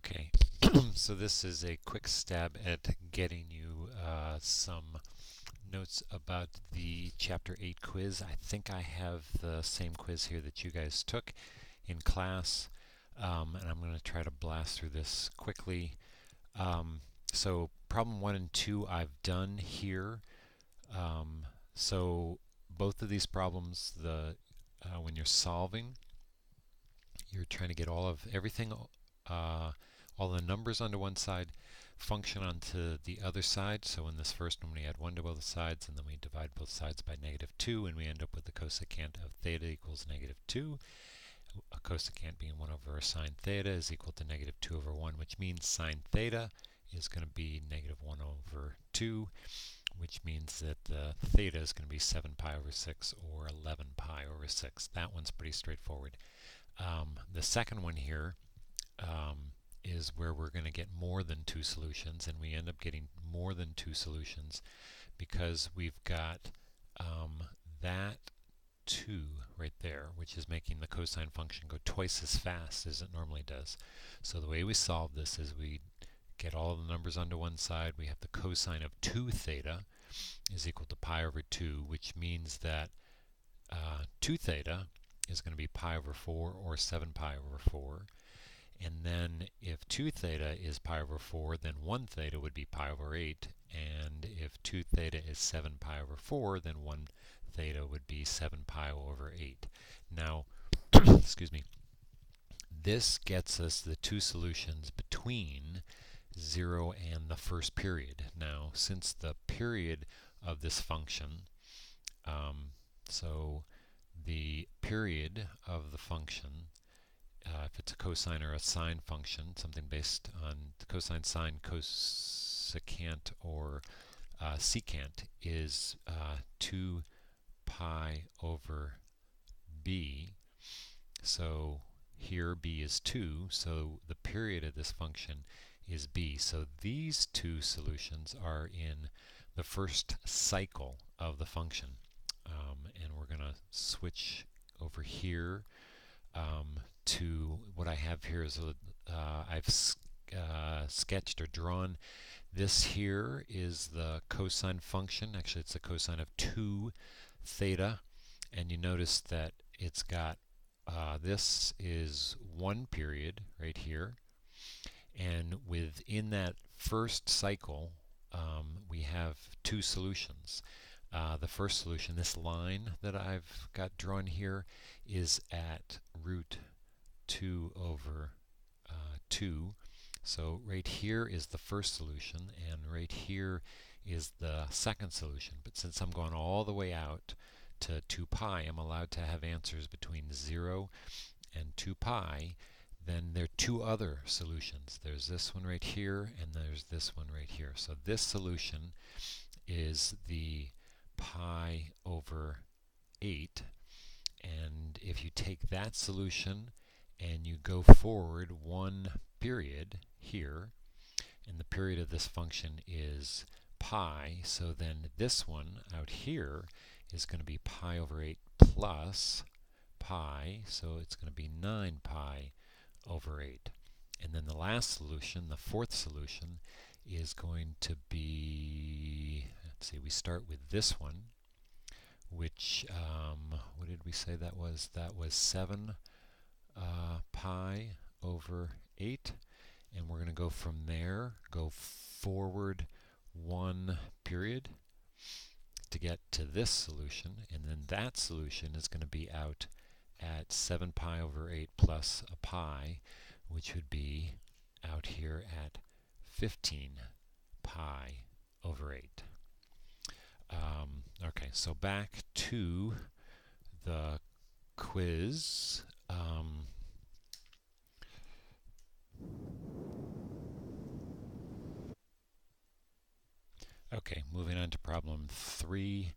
Okay, so this is a quick stab at getting you some notes about the Chapter 8 quiz. I think I have the same quiz here that you guys took in class, and I'm going to try to blast through this quickly. Um, so problem 1 and 2 I've done here. Um, so both of these problems, when you're solving, you're trying to get everything, all the numbers onto one side, function onto the other side. So in this first one, we add 1 to both sides, and then we divide both sides by -2, and we end up with the cosecant of theta equals -2. A cosecant being 1 over sine theta is equal to -2 over 1, which means sine theta is going to be -1 over 2, which means that the theta is going to be 7 pi over 6 or 11 pi over 6. That one's pretty straightforward. The second one here is where we're going to get more than two solutions, and we end up getting more than two solutions because we've got that 2 right there, which is making the cosine function go twice as fast as it normally does. So the way we solve this is we get all the numbers onto one side. We have the cosine of 2 theta is equal to pi over 2, which means that 2 theta is going to be pi over 4 or 7 pi over 4. And then if 2 theta is pi over 4, then 1 theta would be pi over 8. And if 2 theta is 7 pi over 4, then 1 theta would be 7 pi over 8. Now, excuse me, this gets us the two solutions between 0 and the first period. Now, since the period of this function, so the period of the function, if it's a cosine or a sine function, something based on cosine, sine, cosecant, or secant, is 2 pi over b. So here b is 2, so the period of this function is b. So these two solutions are in the first cycle of the function. And we're going to switch over here to what I have here is I've sketched or drawn. This here is the cosine function. Actually, it's the cosine of 2 theta. And you notice that it's got, this is 1 period right here. And within that first cycle, we have two solutions. The first solution, this line that I've got drawn here, is at root 2 over 2. So right here is the first solution, and right here is the second solution. But since I'm going all the way out to 2 pi, I'm allowed to have answers between 0 and 2 pi. Then there are two other solutions. There's this one right here, and there's this one right here. So this solution is the pi over 8. And if you take that solution and you go forward 1 period here, and the period of this function is pi, so then this one out here is going to be pi over 8 plus pi, so it's going to be 9 pi over 8. And then the last solution, the fourth solution, is going to be, let's see, we start with this one, which, what did we say that was? That was 7 pi over 8. And we're going to go from there, go forward 1 period to get to this solution. And then that solution is going to be out at 7 pi over 8 plus a pi, which would be out here at 15 pi over 8. Okay, so back to the quiz. Okay, moving on to problem 3.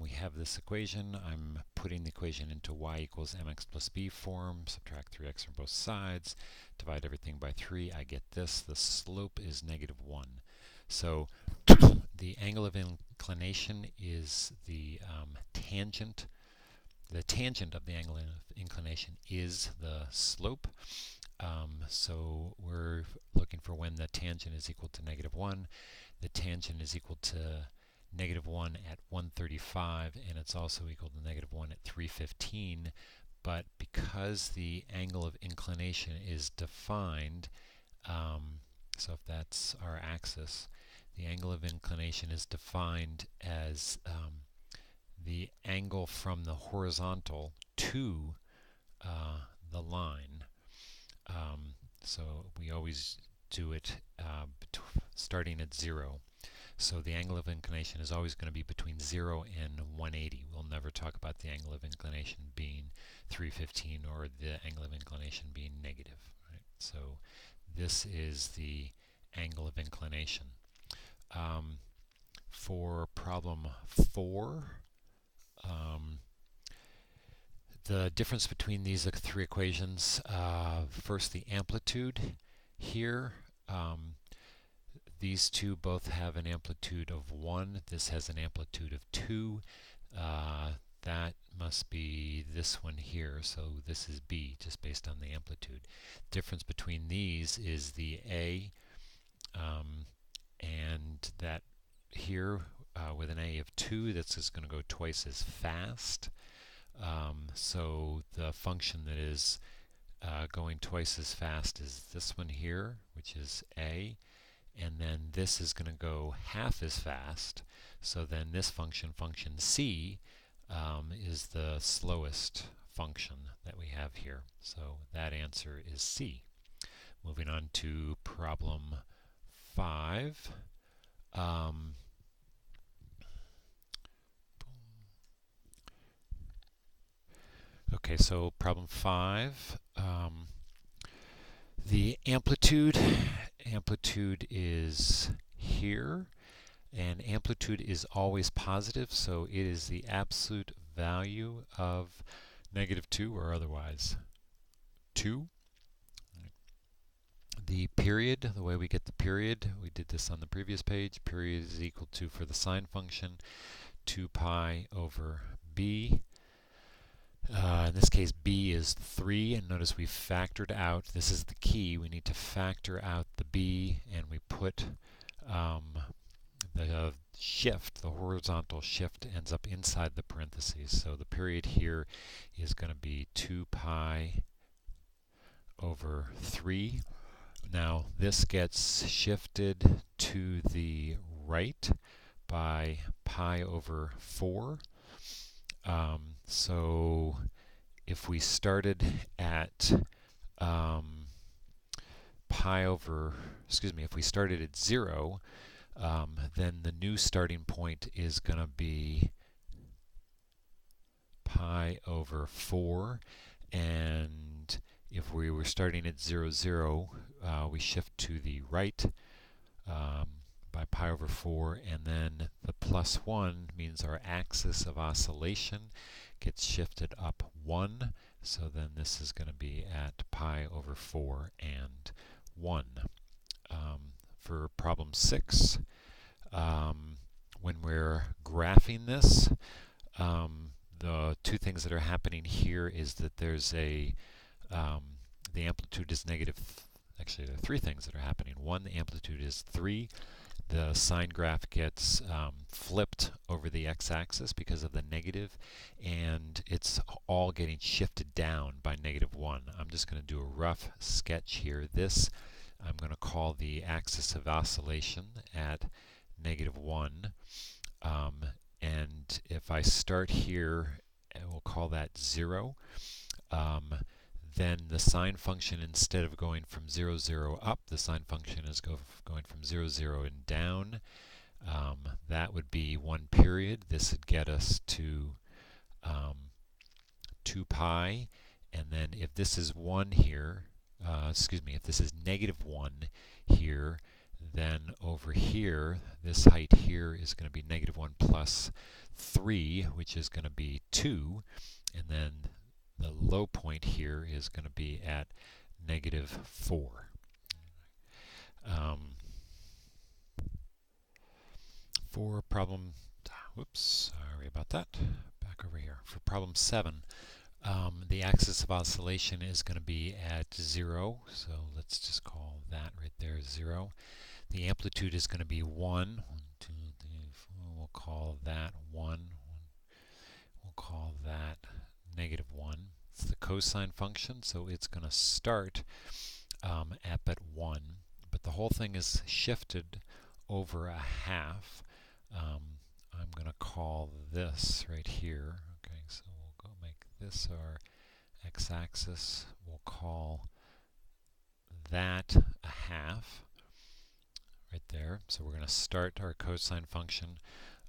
We have this equation. I'm putting the equation into y equals mx plus b form. Subtract 3x from both sides. Divide everything by 3. I get this. The slope is -1. So the angle of inclination is the tangent. The tangent of the angle of inclination is the slope. So we're looking for when the tangent is equal to -1. The tangent is equal to -1 at 135, and it's also equal to -1 at 315. But because the angle of inclination is defined, so if that's our axis, the angle of inclination is defined as the angle from the horizontal to the line. So we always do it starting at 0. So the angle of inclination is always going to be between 0 and 180. We'll never talk about the angle of inclination being 315 or the angle of inclination being negative. Right? So this is the angle of inclination. For problem 4, the difference between these three equations, first the amplitude here. These two both have an amplitude of 1. This has an amplitude of 2. That must be this one here, so this is B, just based on the amplitude. Difference between these is the A, and that here with an A of 2, that's just going to go twice as fast. So the function that is going twice as fast is this one here, which is A, and then this is going to go half as fast. So then this function C, is the slowest function that we have here. So that answer is C. Moving on to problem 5. Okay, so problem 5. The amplitude is here, and amplitude is always positive, so it is the absolute value of -2 or otherwise 2. The period, the way we get the period, we did this on the previous page. Period is equal to, for the sine function, 2 pi over b. In this case, b is 3, and notice we factored out, this is the key, we need to factor out the b, and we put the shift, the horizontal shift, ends up inside the parentheses. So the period here is going to be 2 pi over 3. Now this gets shifted to the right by pi over 4. So if we started at if we started at 0, then the new starting point is going to be pi over 4, and if we were starting at 0, 0, we shift to the right by pi over 4, and then the plus 1 means our axis of oscillation gets shifted up 1, so then this is going to be at pi over 4 and 1. For problem 6, when we're graphing this, the two things that are happening here is that there's the amplitude is negative. Actually, there are three things that are happening. One, the amplitude is 3. The sine graph gets flipped over the x-axis because of the negative, and it's all getting shifted down by -1. I'm just going to do a rough sketch here. This I'm going to call the axis of oscillation at -1. And if I start here, we'll call that 0. Then the sine function, instead of going from 0, 0 up, the sine function is going from 0, 0 and down. That would be 1 period. This would get us to 2 pi. And then if this is 1 here, if this is -1 here, then over here, this height here is going to be -1 plus 3, which is going to be 2. And then the low point here is going to be at -4. For problem, sorry about that, back over here. For problem 7, The axis of oscillation is going to be at 0, so let's just call that right there 0. The amplitude is going to be 1. 1, 2, 3, 4. We'll call that 1. We'll call that -1. It's the cosine function, so it's going to start at 1. But the whole thing is shifted over a half. I'm going to call this right here. Okay, so we'll go make this our x-axis. We'll call that a half right there. So we're going to start our cosine function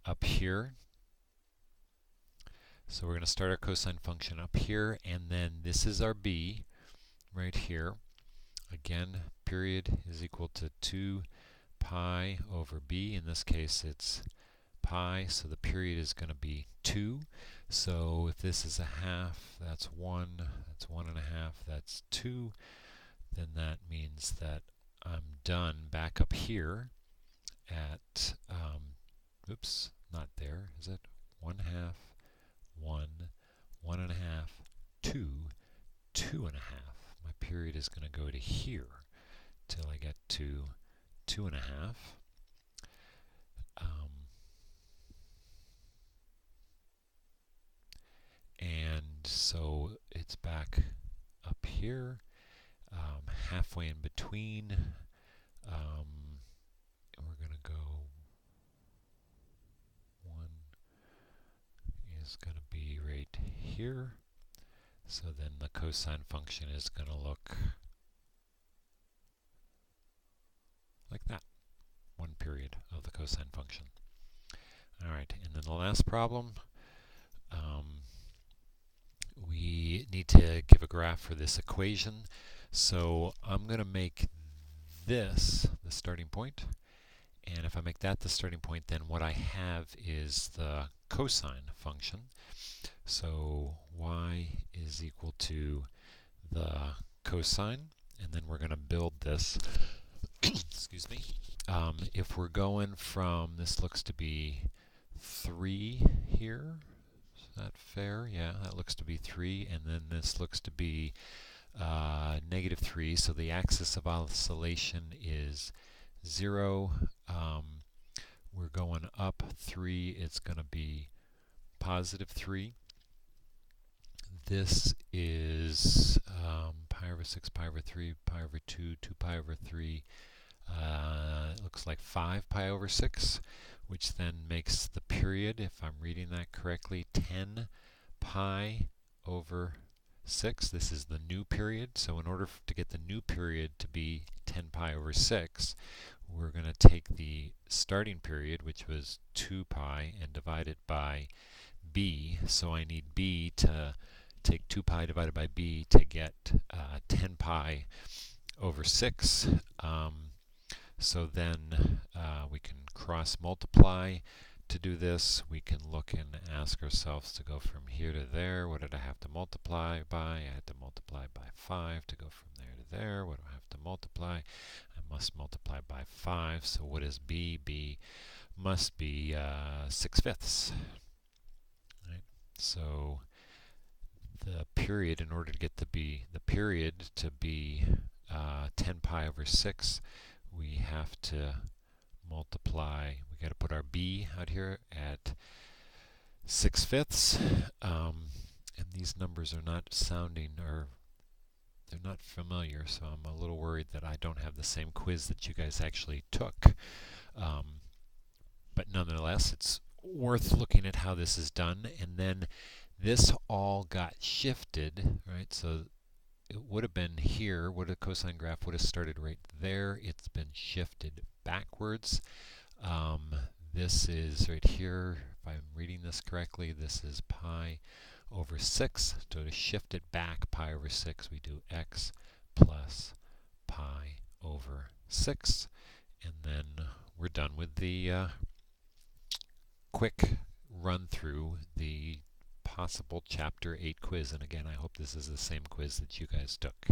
up here. So we're going to start our cosine function up here, and then this is our b right here. Again, period is equal to 2 pi over b. In this case, it's pi, so the period is going to be 2. So if this is a half, that's 1, that's 1 1/2, that's 2. Then that means that I'm done back up here at, oops, not there, is it? 1/2, 1, 1 1/2, 2, 2 1/2. My period is going to go to here till I get to 2 1/2. And so it's back up here, halfway in between. We're going to go 1 is going to be right here. So then the cosine function is going to look like that. 1 period of the cosine function. All right, and then the last problem, we need to give a graph for this equation. So I'm going to make this the starting point. And if I make that the starting point, then what I have is the cosine function. So y is equal to the cosine, and then we're going to build this. Excuse me. If we're going from, this looks to be 3 here. Is that fair? Yeah, that looks to be 3, and then this looks to be -3. So the axis of oscillation is 0. We're going up 3. It's going to be +3. This is pi over 6, pi over 3, pi over 2, 2 pi over 3. It looks like 5 pi over 6, which then makes the period, if I'm reading that correctly, 10 pi over 6. This is the new period. So in order to get the new period to be 10 pi over 6, we're going to take the starting period, which was 2 pi, and divide it by b. So I need b to take 2 pi divided by b to get 10 pi over 6. So then we can cross multiply to do this. We can look and ask ourselves to go from here to there. What did I have to multiply by? I had to multiply by 5 to go from there to there. What do I have to multiply? I must multiply by 5. So what is b? B must be 6/5. Right? So the period, in order to get the period to be 10 pi over 6, we have to multiply. We got to put our b out here at 6/5. And these numbers are not sounding, or they're not familiar, so I'm a little worried that I don't have the same quiz that you guys actually took. But nonetheless, it's worth looking at how this is done. And then this all got shifted, right? So it would have been here, a cosine graph would have started right there. It's been shifted backwards. This is right here, if I'm reading this correctly, this is pi over 6. So to shift it back pi over 6, we do x plus pi over 6. And then we're done with the quick run through the possible Chapter 8 quiz. And again, I hope this is the same quiz that you guys took.